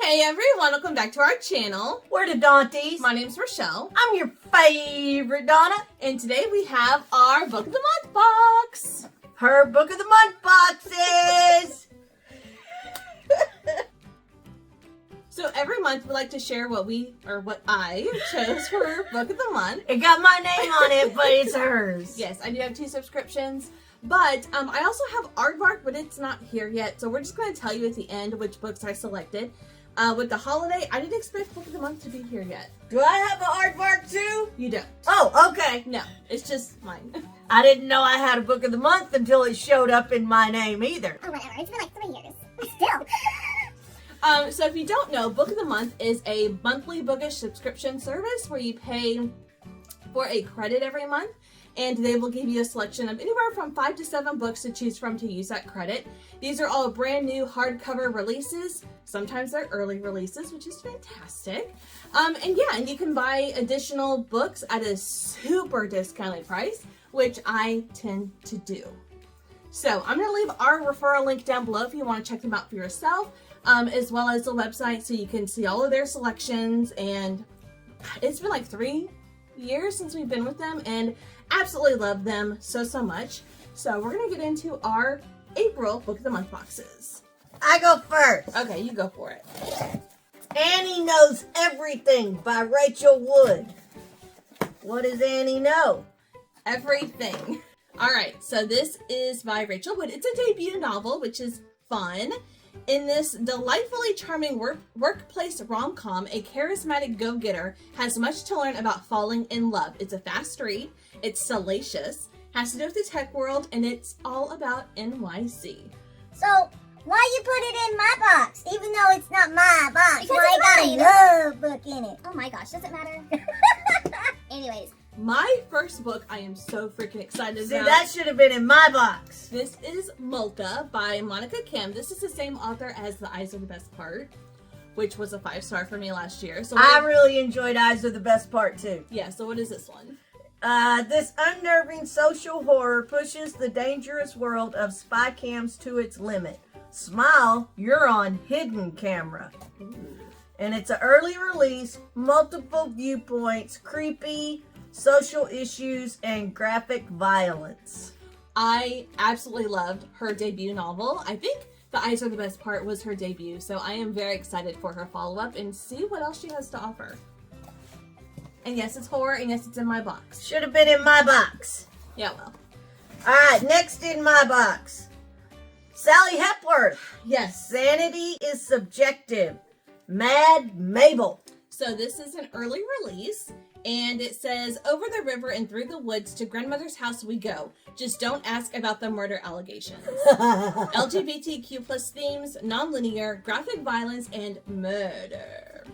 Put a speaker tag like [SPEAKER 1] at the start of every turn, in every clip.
[SPEAKER 1] Hey everyone, welcome back to our channel.
[SPEAKER 2] We're the Dawnties.
[SPEAKER 1] My name's Rochelle.
[SPEAKER 2] I'm your favorite Donna.
[SPEAKER 1] And today we have our Book of the Month box.
[SPEAKER 2] Her Book of the Month boxes.
[SPEAKER 1] So every month we like to share what I chose for Book of the Month.
[SPEAKER 2] It got my name on it, but it's hers.
[SPEAKER 1] Yes, I do have 2 subscriptions. But I also have Aardvark, but it's not here yet. So we're just going to tell you at the end which books I selected. With the holiday, I didn't expect Book of the Month to be here yet.
[SPEAKER 2] Do I have an Aardvark too?
[SPEAKER 1] You don't.
[SPEAKER 2] Oh, okay.
[SPEAKER 1] No, it's just mine.
[SPEAKER 2] I didn't know I had a Book of the Month until it showed up in my name either.
[SPEAKER 3] Oh, whatever. It's been like 3 years. Still.
[SPEAKER 1] So if you don't know, Book of the Month is a monthly bookish subscription service where you pay for a credit every month, and they will give you a selection of anywhere from 5 to 7 books to choose from to use that credit. These are all brand new hardcover releases. Sometimes they're early releases, which is fantastic. And you can buy additional books at a super discounted price, which I tend to do. So I'm going to leave our referral link down below if you want to check them out for yourself, as well as the website so you can see all of their selections. And it's been like 3 years since we've been with them and absolutely love them so much. So we're going to get into our April Book of the Month boxes.
[SPEAKER 2] I go first.
[SPEAKER 1] Okay, you go for it.
[SPEAKER 2] Annie Knows Everything by Rachel Wood. What does Annie know?
[SPEAKER 1] Everything. All right, so this is by Rachel Wood. It's a debut novel, which is fun. In this delightfully charming workplace rom-com, a charismatic go-getter has much to learn about falling in love. It's a fast read, it's salacious, has to do with the tech world, and it's all about NYC.
[SPEAKER 3] So, why you put it in my box, even though it's not my box?
[SPEAKER 4] Because
[SPEAKER 3] why
[SPEAKER 4] it's
[SPEAKER 3] it got a love book in it?
[SPEAKER 4] Oh my gosh, does it matter? Anyways,
[SPEAKER 1] My first book I am so freaking excited
[SPEAKER 2] See,
[SPEAKER 1] about.
[SPEAKER 2] that should have been in my box.
[SPEAKER 1] This is Multa by Monica Kim. This is the same author as The Eyes Are the Best Part, which was a 5-star for me last year. So
[SPEAKER 2] I really enjoyed Eyes Are the Best Part too.
[SPEAKER 1] Yeah, so what is this one?
[SPEAKER 2] This unnerving social horror pushes the dangerous world of spy cams to its limit. Smile, you're on hidden camera.
[SPEAKER 1] Ooh.
[SPEAKER 2] And it's an early release, multiple viewpoints, creepy, social issues, and graphic violence.
[SPEAKER 1] I absolutely loved her debut novel. I think The Eyes Are the Best Part was her debut, so I am very excited for her follow-up and see what else she has to offer. And yes, it's horror, and yes, it's in my box.
[SPEAKER 2] Should have been in my box.
[SPEAKER 1] Yeah, well.
[SPEAKER 2] Alright, next in my box. Sally Hepworth.
[SPEAKER 1] Yes.
[SPEAKER 2] Sanity is subjective. Mad Mabel.
[SPEAKER 1] So this is an early release, and it says, over the river and through the woods to grandmother's house we go. Just don't ask about the murder allegations. LGBTQ plus themes, non-linear, graphic violence, and murder.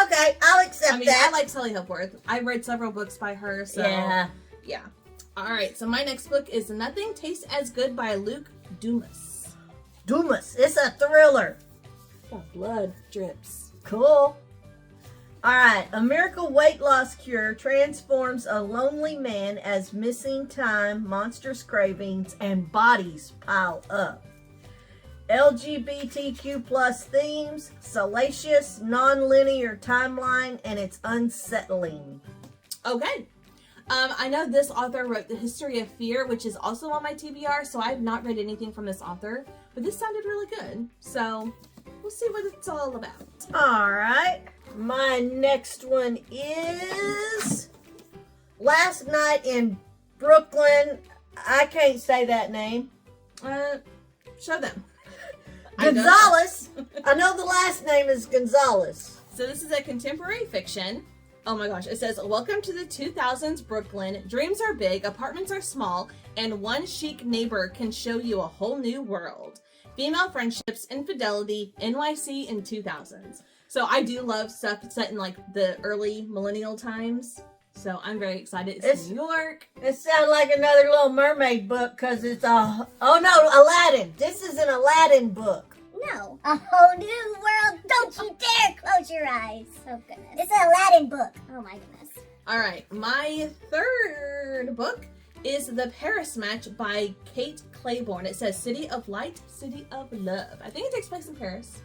[SPEAKER 2] Okay, I'll accept
[SPEAKER 1] I mean,
[SPEAKER 2] that.
[SPEAKER 1] I like Sally Hepworth. I read several books by her, so yeah. All right, so my next book is Nothing Tastes as Good by Luke Dumas.
[SPEAKER 2] Dumas. It's a thriller.
[SPEAKER 1] Oh, blood drips.
[SPEAKER 2] Cool. Alright, a miracle weight loss cure transforms a lonely man as missing time, monstrous cravings, and bodies pile up. LGBTQ plus themes, salacious, non-linear timeline, and it's unsettling.
[SPEAKER 1] Okay. I know this author wrote The History of Fear, which is also on my TBR, so I have not read anything from this author, but this sounded really good. So we'll see what it's all about.
[SPEAKER 2] Alright, my next one is Last Night in Brooklyn. I can't say that name.
[SPEAKER 1] Show them.
[SPEAKER 2] Gonzalez. I know the last name is Gonzalez.
[SPEAKER 1] So this is a contemporary fiction. Oh my gosh, it says, welcome to the 2000s Brooklyn. Dreams are big, apartments are small, and one chic neighbor can show you a whole new world. Female friendships, infidelity, NYC in 2000s. So I do love stuff set in like the early millennial times. So I'm very excited. It's New York.
[SPEAKER 2] It sounds like another Little Mermaid book because it's a... Oh no, Aladdin. This is an Aladdin book.
[SPEAKER 3] No. A whole new world. Don't you dare close your eyes.
[SPEAKER 4] oh goodness.
[SPEAKER 3] It's an Aladdin book.
[SPEAKER 4] Oh my goodness.
[SPEAKER 1] All right, my third book is The Paris Match by Kate Claiborne. It says City of Light, City of Love. I think it takes place in Paris.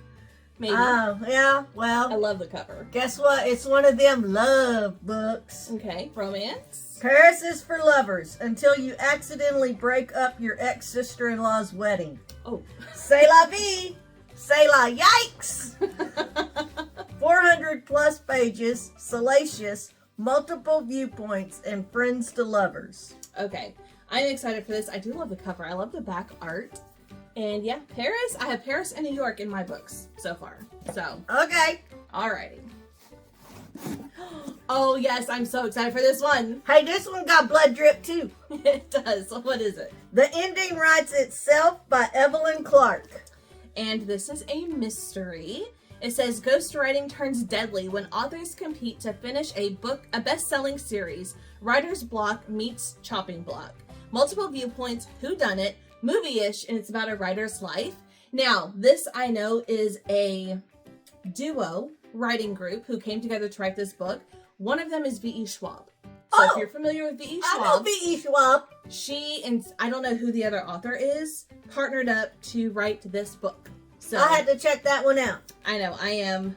[SPEAKER 1] Maybe.
[SPEAKER 2] Oh, yeah,
[SPEAKER 1] I
[SPEAKER 2] well,
[SPEAKER 1] love the cover.
[SPEAKER 2] guess what? It's one of them love books.
[SPEAKER 1] Okay, romance.
[SPEAKER 2] Paris is for lovers until you accidentally break up your ex-sister-in-law's wedding.
[SPEAKER 1] Oh.
[SPEAKER 2] C'est la vie! C'est la yikes! 400 plus pages, salacious, multiple viewpoints, and friends to lovers.
[SPEAKER 1] Okay, I'm excited for this. I do love the cover. I love the back art. And yeah, Paris. I have Paris and New York in my books so far. So,
[SPEAKER 2] Okay.
[SPEAKER 1] alrighty. Oh yes, I'm so excited for this one.
[SPEAKER 2] Hey, this one got blood drip too.
[SPEAKER 1] It does. What is it?
[SPEAKER 2] The Ending Writes Itself by Evelyn Clark.
[SPEAKER 1] And this is a mystery. It says ghostwriting turns deadly when authors compete to finish a best-selling series. Writer's block meets chopping block. Multiple viewpoints, whodunit, movie-ish, and it's about a writer's life. Now, this I know is a duo writing group who came together to write this book. One of them is V.E. Schwab. So if you're familiar with V.E.
[SPEAKER 2] I know
[SPEAKER 1] Schwab,
[SPEAKER 2] V.E. Schwab.
[SPEAKER 1] she and I don't know who the other author is, partnered up to write this book. So
[SPEAKER 2] I had to check that one out.
[SPEAKER 1] I know I am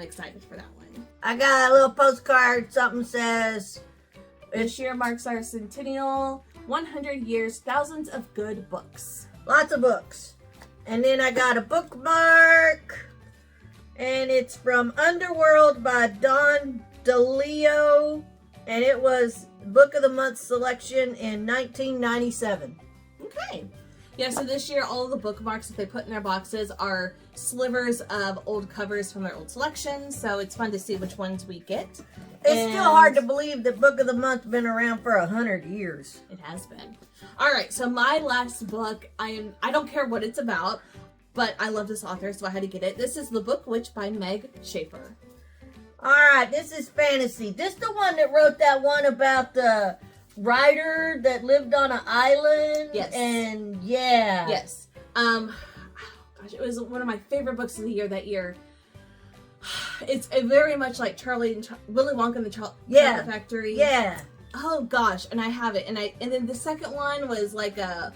[SPEAKER 1] excited for that one.
[SPEAKER 2] I got a little postcard. Something says,
[SPEAKER 1] This year marks our centennial, 100 years, thousands of good books.
[SPEAKER 2] lots of books. And then I got a bookmark. And it's from Underworld by Don DeLeo. And it was Book of the Month selection in 1997.
[SPEAKER 1] Okay. Yeah, so this year all of the bookmarks that they put in their boxes are slivers of old covers from their old selections, so it's fun to see which ones we get.
[SPEAKER 2] It's still hard to believe that Book of the Month's been around for 100 years.
[SPEAKER 1] It has been. All right, so my last book, I don't care what it's about, but I love this author, so I had to get it. This is The Book Witch by Meg Schaefer.
[SPEAKER 2] All right, this is fantasy. This the one that wrote that one about the writer that lived on an island?
[SPEAKER 1] Yes.
[SPEAKER 2] And yeah.
[SPEAKER 1] Yes. Gosh, it was one of my favorite books of the year that year. It's very much like Willy Wonka and the Chocolate Factory.
[SPEAKER 2] Yeah.
[SPEAKER 1] Oh gosh, and I have it, and then the second one was like a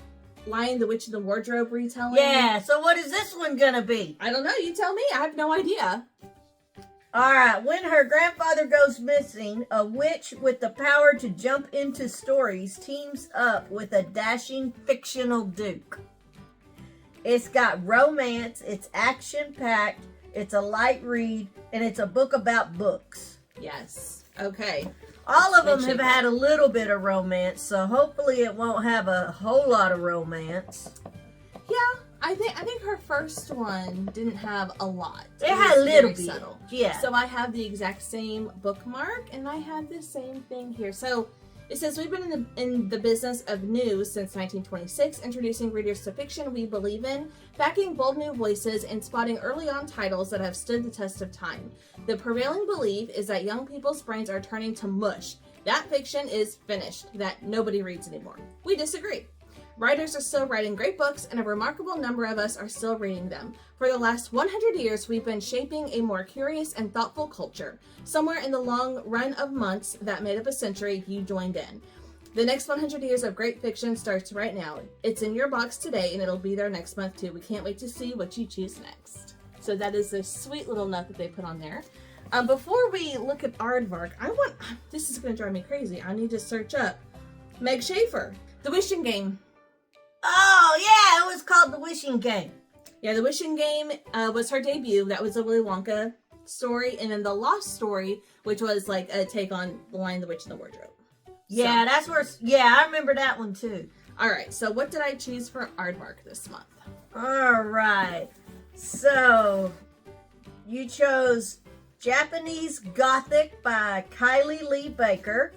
[SPEAKER 1] Lion, the Witch, and the Wardrobe retelling.
[SPEAKER 2] Yeah, so what is this one gonna be?
[SPEAKER 1] I don't know. You tell me. I have no idea.
[SPEAKER 2] All right, when her grandfather goes missing, a witch with the power to jump into stories teams up with a dashing fictional duke. It's got romance, it's action-packed, it's a light read, and it's a book about books.
[SPEAKER 1] Yes. Okay.
[SPEAKER 2] All of them
[SPEAKER 1] Meg
[SPEAKER 2] have
[SPEAKER 1] Schaefer.
[SPEAKER 2] had a little bit of romance, so hopefully it won't have a whole lot of romance.
[SPEAKER 1] Yeah, I think her first one didn't have a lot.
[SPEAKER 2] It had a
[SPEAKER 1] was
[SPEAKER 2] little
[SPEAKER 1] very
[SPEAKER 2] bit.
[SPEAKER 1] subtle.
[SPEAKER 2] Yeah.
[SPEAKER 1] So I have the exact same bookmark, and I have the same thing here. So it says we've been in the business of news since 1926, introducing readers to fiction we believe in, backing bold new voices, and spotting early on titles that have stood the test of time. The prevailing belief is that young people's brains are turning to mush. That fiction is finished, that nobody reads anymore. We disagree. Writers are still writing great books, and a remarkable number of us are still reading them. For the last 100 years, we've been shaping a more curious and thoughtful culture. Somewhere in the long run of months that made up a century, you joined in. The next 100 years of great fiction starts right now. It's in your box today, and it'll be there next month too. We can't wait to see what you choose next. So that is a sweet little note that they put on there. Before we look at Aardvark, this is going to drive me crazy. I need to search up Meg Schaefer, The Wishing Game.
[SPEAKER 2] Oh, yeah, it was called The Wishing Game.
[SPEAKER 1] Yeah, The Wishing Game was her debut. That was a Willy Wonka story. And then The Lost Story, which was like a take on The Lion, the Witch, and the Wardrobe.
[SPEAKER 2] Yeah,
[SPEAKER 1] So,
[SPEAKER 2] that's where, yeah, I remember that one too.
[SPEAKER 1] all right, so what did I choose for Aardvark this month?
[SPEAKER 2] All right, so you chose Japanese Gothic by Kylie Lee Baker.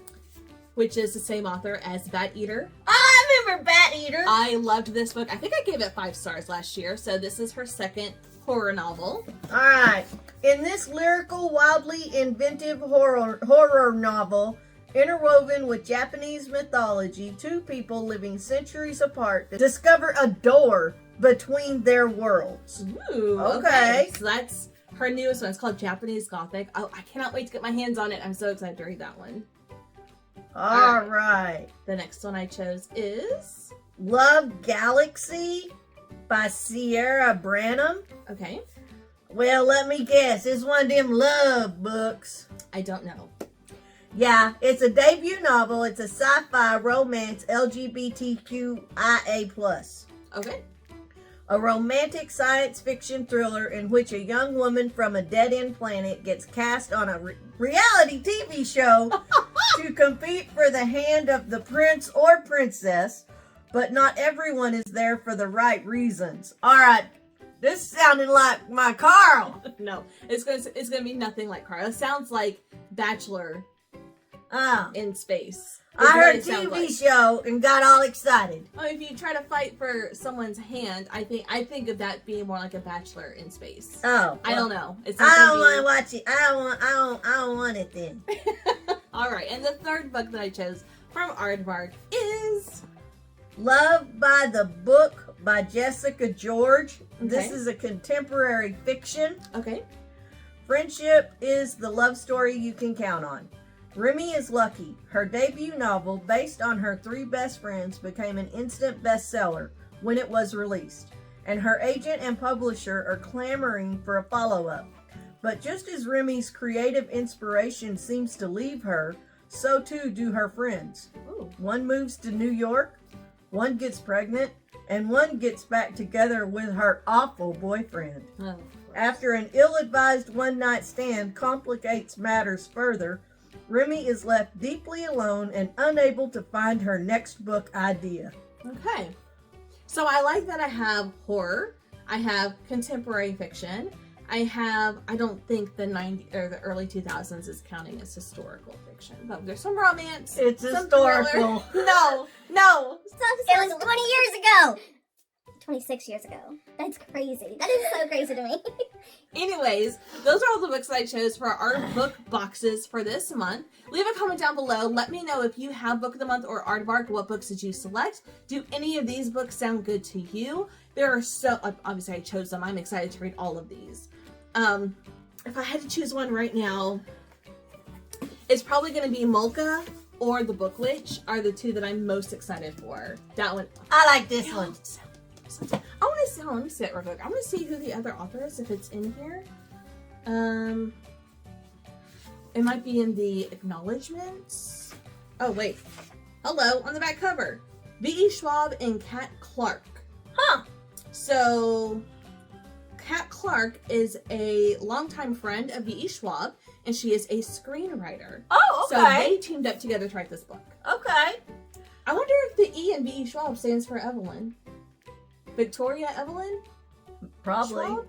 [SPEAKER 1] Which is the same author as Bat Eater.
[SPEAKER 2] I remember Bat Eater.
[SPEAKER 1] I loved this book. I think I gave it 5 stars last year. So this is her second horror novel.
[SPEAKER 2] All right, in this lyrical, wildly inventive horror novel, interwoven with Japanese mythology, 2 people living centuries apart discover a door between their worlds.
[SPEAKER 1] Ooh,
[SPEAKER 2] Okay.
[SPEAKER 1] So that's her newest one. It's called Japanese Gothic. Oh, I cannot wait to get my hands on it. I'm so excited to read that one.
[SPEAKER 2] All right.
[SPEAKER 1] The next one I chose is...
[SPEAKER 2] Love Galaxy by Sierra Branham.
[SPEAKER 1] Okay.
[SPEAKER 2] Well, let me guess. It's one of them love books.
[SPEAKER 1] I don't know.
[SPEAKER 2] Yeah, it's a debut novel. It's a sci-fi romance LGBTQIA+.
[SPEAKER 1] Okay.
[SPEAKER 2] A romantic science fiction thriller in which a young woman from a dead-end planet gets cast on a reality TV show to compete for the hand of the prince or princess, but not everyone is there for the right reasons. All right, this sounded like my Carl.
[SPEAKER 1] No, it's gonna be nothing like Carl. It sounds like Bachelor
[SPEAKER 2] Oh,
[SPEAKER 1] in space.
[SPEAKER 2] I heard TV show and got all excited.
[SPEAKER 1] Oh, if you try to fight for someone's hand, I think of that being more like a Bachelor in space.
[SPEAKER 2] Oh,
[SPEAKER 1] I don't know. It's
[SPEAKER 2] I don't want to watch it. I don't want it then.
[SPEAKER 1] All right, and the third book that I chose from Aardvark is
[SPEAKER 2] Love by the Book by Jessica George. This
[SPEAKER 1] Okay.
[SPEAKER 2] is a contemporary fiction.
[SPEAKER 1] okay.
[SPEAKER 2] Friendship is the love story you can count on. Remy is lucky. Her debut novel, based on her three best friends, became an instant bestseller when it was released, and her agent and publisher are clamoring for a follow-up. But just as Remy's creative inspiration seems to leave her, so too do her friends.
[SPEAKER 1] Ooh.
[SPEAKER 2] One moves to New York, one gets pregnant, and one gets back together with her awful boyfriend.
[SPEAKER 1] Oh,
[SPEAKER 2] After an ill-advised one-night stand complicates matters further, Remy is left deeply alone and unable to find her next book idea.
[SPEAKER 1] okay. So I like that I have horror. I have contemporary fiction. I don't think the early 2000s is counting as historical fiction, but there's some romance.
[SPEAKER 2] It's
[SPEAKER 1] some
[SPEAKER 2] historical.
[SPEAKER 1] thriller. No.
[SPEAKER 3] It was 20 years ago. 26 years ago. That's crazy. That is so crazy to me.
[SPEAKER 1] Anyways, those are all the books that I chose for our book boxes for this month. Leave a comment down below. Let me know if you have Book of the Month or Aardvark. What books did you select? Do any of these books sound good to you? There are so... Obviously, I chose them. I'm excited to read all of these. If I had to choose one right now, it's probably going to be Molka or The Book Witch are the two that I'm most excited for. That one...
[SPEAKER 2] I like this one.
[SPEAKER 1] I want to see. Let me see it real quick. I want to see who the other author is, if it's in here. It might be in the acknowledgements. Oh wait, hello on the back cover. V.E. Schwab and Kat Clark.
[SPEAKER 2] Huh.
[SPEAKER 1] So, Kat Clark is a longtime friend of V.E. Schwab, and she is a screenwriter.
[SPEAKER 2] Oh,
[SPEAKER 1] So
[SPEAKER 2] okay.
[SPEAKER 1] they teamed up together to write this book.
[SPEAKER 2] Okay.
[SPEAKER 1] I wonder if the E in V.E. Schwab stands for Evelyn. Victoria Evelyn?
[SPEAKER 2] Probably.
[SPEAKER 1] Schwab?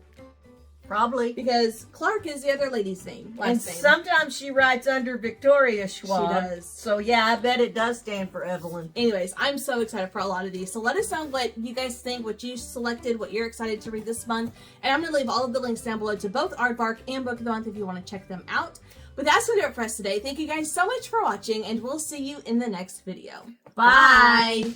[SPEAKER 2] Probably.
[SPEAKER 1] Because Clark is the other lady's name.
[SPEAKER 2] And
[SPEAKER 1] Last name.
[SPEAKER 2] sometimes she writes under Victoria Schwab.
[SPEAKER 1] She does.
[SPEAKER 2] So yeah, I bet it does stand for Evelyn.
[SPEAKER 1] Anyways, I'm so excited for a lot of these. So let us know what you guys think, what you selected, what you're excited to read this month. And I'm going to leave all of the links down below to both Aardvark and Book of the Month if you want to check them out. But that's going to do it for us today. Thank you guys so much for watching, and we'll see you in the next video.
[SPEAKER 2] Bye.
[SPEAKER 1] Bye.